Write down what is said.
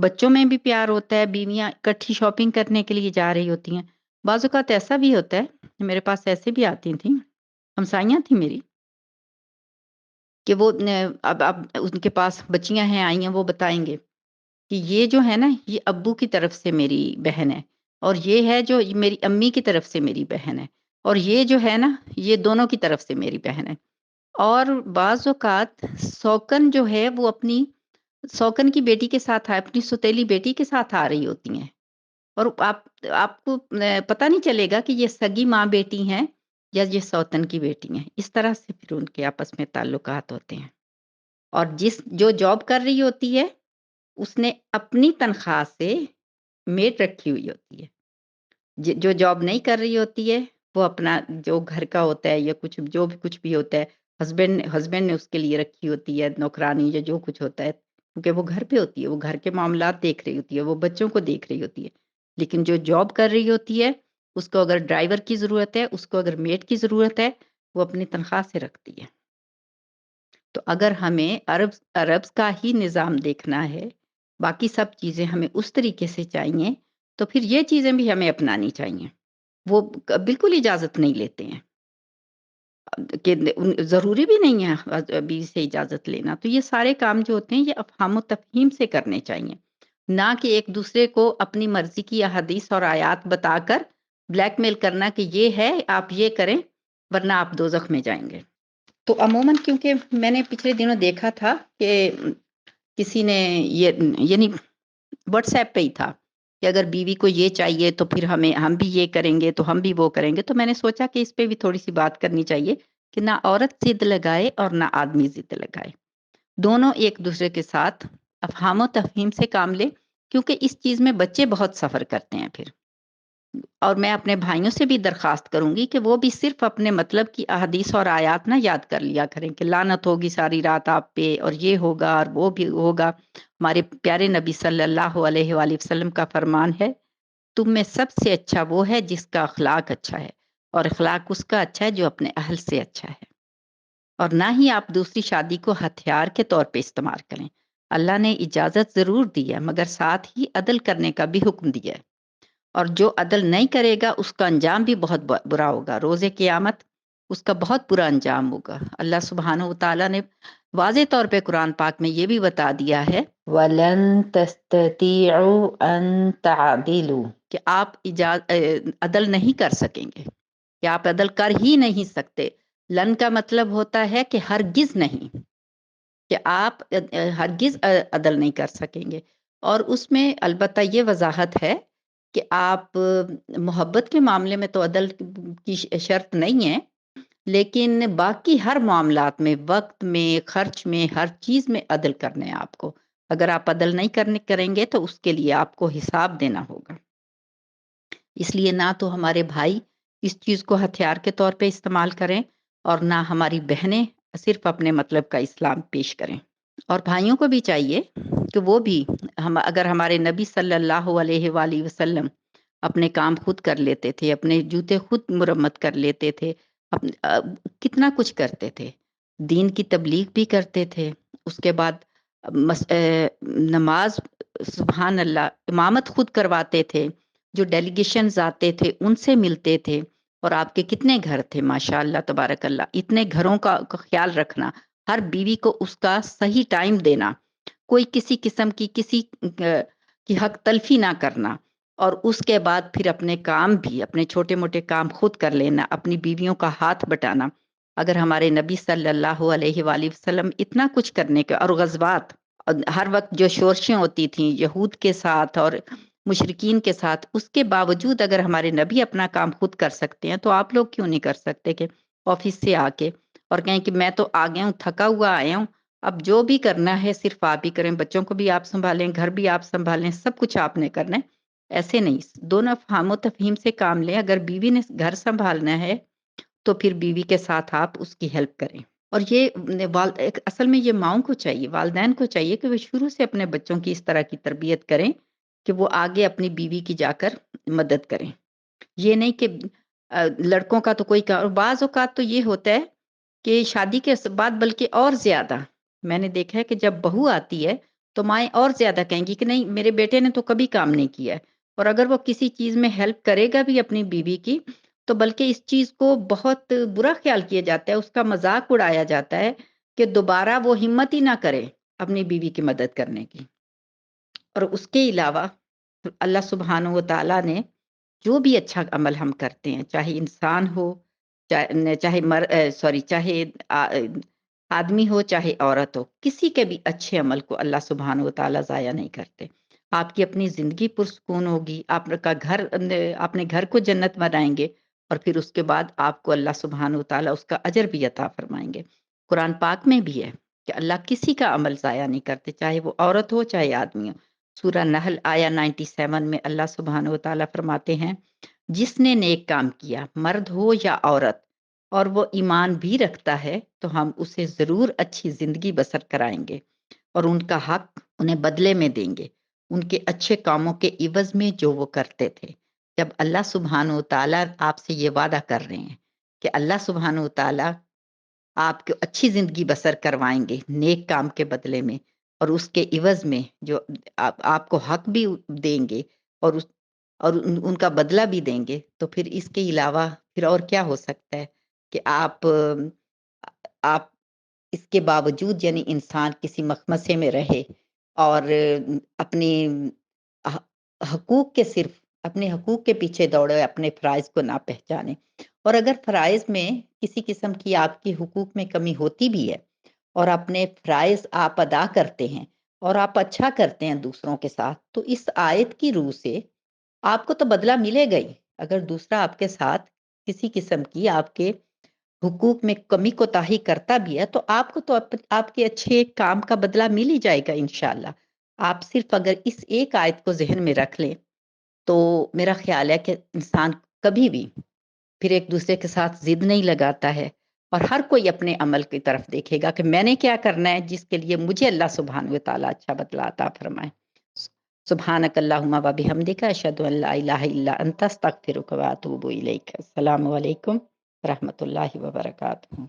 بچوں میں بھی پیار ہوتا ہے، بیویاں اکٹھی شاپنگ کرنے کے لیے جا رہی ہوتی ہیں۔ بعض اوقات ایسا بھی ہوتا ہے، میرے پاس ایسے بھی آتی تھیں، ہمسائیاں تھیں میری، کہ وہ اب ان کے پاس بچیاں ہیں آئی ہیں، وہ بتائیں گے کہ یہ جو ہے نا یہ ابو کی طرف سے میری بہن ہے، اور یہ ہے جو میری امی کی طرف سے میری بہن ہے، اور یہ جو ہے نا یہ دونوں کی طرف سے میری بہن ہے۔ اور بعض اوقات سوکن جو ہے وہ اپنی سوکن کی بیٹی کے ساتھ اپنی سوتیلی بیٹی کے ساتھ آ رہی ہوتی ہیں، اور آپ کو پتہ نہیں چلے گا کہ یہ سگی ماں بیٹی ہیں یا یہ سوتن کی بیٹی ہیں۔ اس طرح سے پھر ان کے آپس میں تعلقات ہوتے ہیں، اور جو جاب کر رہی ہوتی ہے اس نے اپنی تنخواہ سے میٹ رکھی ہوئی ہوتی ہے، جو جاب نہیں کر رہی ہوتی ہے وہ اپنا جو گھر کا ہوتا ہے یا کچھ بھی ہوتا ہے، ہسبینڈ نے اس کے لیے رکھی ہوتی ہے نوکرانی یا جو کچھ ہوتا ہے، کیونکہ وہ گھر پہ ہوتی ہے، وہ گھر کے معاملات دیکھ رہی ہوتی ہے، وہ بچوں کو دیکھ رہی ہوتی ہے۔ لیکن جو جاب کر رہی ہوتی ہے اس کو اگر ڈرائیور کی ضرورت ہے، اس کو اگر میٹ کی ضرورت ہے، وہ اپنی تنخواہ سے رکھتی ہے۔ تو اگر ہمیں عرب کا ہی نظام دیکھنا ہے، باقی سب چیزیں ہمیں اس طریقے سے چاہیے، تو پھر یہ چیزیں بھی ہمیں اپنانی چاہیے۔ وہ بالکل اجازت نہیں لیتے ہیں کہ ضروری بھی نہیں ہے بیوی سے اجازت لینا۔ تو یہ سارے کام جو ہوتے ہیں یہ افہام و تفہیم سے کرنے چاہیے، نہ کہ ایک دوسرے کو اپنی مرضی کی احادیث اور آیات بتا کر بلیک میل کرنا کہ یہ ہے آپ یہ کریں ورنہ آپ دوزخ میں جائیں گے۔ تو عموماً کیونکہ میں نے پچھلے دنوں دیکھا تھا کہ کسی نے یہ یعنی واٹس ایپ پہ ہی تھا کہ اگر بیوی کو یہ چاہیے تو پھر ہم بھی یہ کریں گے تو ہم بھی وہ کریں گے، تو میں نے سوچا کہ اس پہ بھی تھوڑی سی بات کرنی چاہیے کہ نہ عورت ضد لگائے اور نہ آدمی ضد لگائے، دونوں ایک دوسرے کے ساتھ افہام و تفہیم سے کام لے، کیونکہ اس چیز میں بچے بہت سفر کرتے ہیں پھر۔ اور میں اپنے بھائیوں سے بھی درخواست کروں گی کہ وہ بھی صرف اپنے مطلب کی احادیث اور آیات نہ یاد کر لیا کریں کہ لعنت ہوگی ساری رات آپ پہ اور یہ ہوگا اور وہ بھی ہوگا۔ ہمارے پیارے نبی صلی اللہ علیہ وآلہ وسلم کا فرمان ہے، تم میں سب سے اچھا وہ ہے جس کا اخلاق اچھا ہے، اور اخلاق اس کا اچھا ہے جو اپنے اہل سے اچھا ہے، اور نہ ہی آپ دوسری شادی کو ہتھیار کے طور پہ استعمال کریں۔ اللہ نے اجازت ضرور دی ہے مگر ساتھ ہی عدل کرنے کا بھی حکم دیا ہے، اور جو عدل نہیں کرے گا اس کا انجام بھی بہت برا ہوگا، روز قیامت اس کا بہت برا انجام ہوگا۔ اللہ سبحانہ و تعالیٰ نے واضح طور پہ قرآن پاک میں یہ بھی بتا دیا ہے وَلَن تَسْتَطِيعُوا أَن تَعْدِلُوا کہ آپ عدل نہیں کر سکیں گے، کہ آپ عدل کر ہی نہیں سکتے۔ لن کا مطلب ہوتا ہے کہ ہرگز نہیں، کہ آپ ہرگز عدل نہیں کر سکیں گے۔ اور اس میں البتہ یہ وضاحت ہے کہ آپ محبت کے معاملے میں تو عدل کی شرط نہیں ہے، لیکن باقی ہر معاملات میں، وقت میں، خرچ میں، ہر چیز میں عدل کرنے ہیں آپ کو۔ اگر آپ عدل نہیں کریں گے تو اس کے لیے آپ کو حساب دینا ہوگا۔ اس لیے نہ تو ہمارے بھائی اس چیز کو ہتھیار کے طور پہ استعمال کریں، اور نہ ہماری بہنیں صرف اپنے مطلب کا اسلام پیش کریں۔ اور بھائیوں کو بھی چاہیے کہ وہ بھی اگر ہمارے نبی صلی اللہ علیہ وآلہ وسلم اپنے کام خود کر لیتے تھے، اپنے جوتے خود مرمت کر لیتے تھے، کتنا کچھ کرتے تھے، دین کی تبلیغ بھی کرتے تھے، اس کے بعد نماز سبحان اللہ امامت خود کرواتے تھے، جو ڈیلیگیشنز آتے تھے ان سے ملتے تھے، اور آپ کے کتنے گھر تھے ماشاء اللہ تبارک اللہ، اتنے گھروں کا خیال رکھنا، ہر بیوی کو اس کا صحیح ٹائم دینا، کوئی کسی قسم کی حق تلفی نہ کرنا، اور اس کے بعد پھر اپنے کام بھی، اپنے چھوٹے موٹے کام خود کر لینا، اپنی بیویوں کا ہاتھ بٹانا۔ اگر ہمارے نبی صلی اللہ علیہ وآلہ وسلم اتنا کچھ کرنے کے، اور غزوات ہر وقت جو شورشیں ہوتی تھیں یہود کے ساتھ اور مشرکین کے ساتھ، اس کے باوجود اگر ہمارے نبی اپنا کام خود کر سکتے ہیں تو آپ لوگ کیوں نہیں کر سکتے کہ آفس سے آ کے اور کہیں کہ میں تو آ گیا ہوں، تھکا ہوا آیا ہوں، اب جو بھی کرنا ہے صرف آپ ہی کریں، بچوں کو بھی آپ سنبھالیں، گھر بھی آپ سنبھالیں، سب کچھ آپ نے کرنا ہے۔ ایسے نہیں، دونوں فہم و تفہیم سے کام لیں۔ اگر بیوی نے گھر سنبھالنا ہے تو پھر بیوی کے ساتھ آپ اس کی ہیلپ کریں۔ اور یہ اصل میں یہ ماؤں کو چاہیے، والدین کو چاہیے کہ وہ شروع سے اپنے بچوں کی اس طرح کی تربیت کریں کہ وہ آگے اپنی بیوی کی جا کر مدد کریں۔ یہ نہیں کہ لڑکوں کا تو کوئی بعض اوقات تو یہ ہوتا ہے کہ شادی کے بعد بلکہ اور زیادہ میں نے دیکھا ہے کہ جب بہو آتی ہے تو مائیں اور زیادہ کہیں گی کہ نہیں میرے بیٹے نے تو کبھی کام نہیں کیا ہے، اور اگر وہ کسی چیز میں ہیلپ کرے گا بھی اپنی بیوی کی تو بلکہ اس چیز کو بہت برا خیال کیا جاتا ہے، اس کا مذاق اڑایا جاتا ہے کہ دوبارہ وہ ہمت ہی نہ کرے اپنی بیوی کی مدد کرنے کی۔ اور اس کے علاوہ اللہ سبحانہ و تعالیٰ نے جو بھی اچھا عمل ہم کرتے ہیں، چاہے انسان ہو، چاہے چاہے آدمی ہو چاہے عورت ہو، کسی کے بھی اچھے عمل کو اللہ سبحانہ و تعالیٰ ضائع نہیں کرتے۔ آپ کی اپنی زندگی پرسکون ہوگی، آپ کا گھر، اپنے گھر کو جنت بنائیں گے، اور پھر اس کے بعد آپ کو اللہ سبحانہ و تعالیٰ اس کا اجر بھی عطا فرمائیں گے۔ قرآن پاک میں بھی ہے کہ اللہ کسی کا عمل ضائع نہیں کرتے، چاہے وہ عورت ہو چاہے آدمی ہو۔ سورہ نحل آیا 97 میں اللہ سبحانہ و تعالیٰ فرماتے ہیں، جس نے نیک کام کیا، مرد ہو یا عورت، اور وہ ایمان بھی رکھتا ہے تو ہم اسے ضرور اچھی زندگی بسر کرائیں گے، اور ان کا حق انہیں بدلے میں دیں گے، ان کے اچھے کاموں کے عوض میں جو وہ کرتے تھے۔ جب اللہ سبحانہ و تعالیٰ آپ سے یہ وعدہ کر رہے ہیں کہ اللہ سبحانہ و تعالیٰ آپ کو اچھی زندگی بسر کروائیں گے نیک کام کے بدلے میں، اور اس کے عوض میں جو آپ کو حق بھی دیں گے، اور ان کا بدلہ بھی دیں گے، تو پھر اس کے علاوہ پھر اور کیا ہو سکتا ہے کہ آپ اس کے باوجود یعنی انسان کسی مخمصے میں رہے اور اپنی حقوق کے صرف اپنے حقوق کے پیچھے دوڑے، اپنے فرائض کو نہ پہچانے، اور اگر فرائض میں کسی قسم کی آپ کی حقوق میں کمی ہوتی بھی ہے اور اپنے فرائض آپ ادا کرتے ہیں اور آپ اچھا کرتے ہیں دوسروں کے ساتھ، تو اس آیت کی روح سے آپ کو تو بدلہ ملے گا ہی۔ اگر دوسرا آپ کے ساتھ کسی قسم کی آپ کے حقوق میں کمی کوتاہی کرتا بھی ہے تو آپ کو تو آپ کے اچھے کام کا بدلہ مل ہی جائے گا انشاءاللہ۔ آپ صرف اگر اس ایک آیت کو ذہن میں رکھ لیں تو میرا خیال ہے کہ انسان کبھی بھی پھر ایک دوسرے کے ساتھ ضد نہیں لگاتا ہے، اور ہر کوئی اپنے عمل کی طرف دیکھے گا کہ میں نے کیا کرنا ہے جس کے لیے مجھے اللہ سبحانہ و تعالیٰ اچھا بدلہ عطا فرمائے۔ سبحانک اللہم و بحمدک، اشہد ان لا الہ الا انت، استغفرک و اتوب الیک۔ السلام علیکم ورحمۃ اللہ وبرکاتہ۔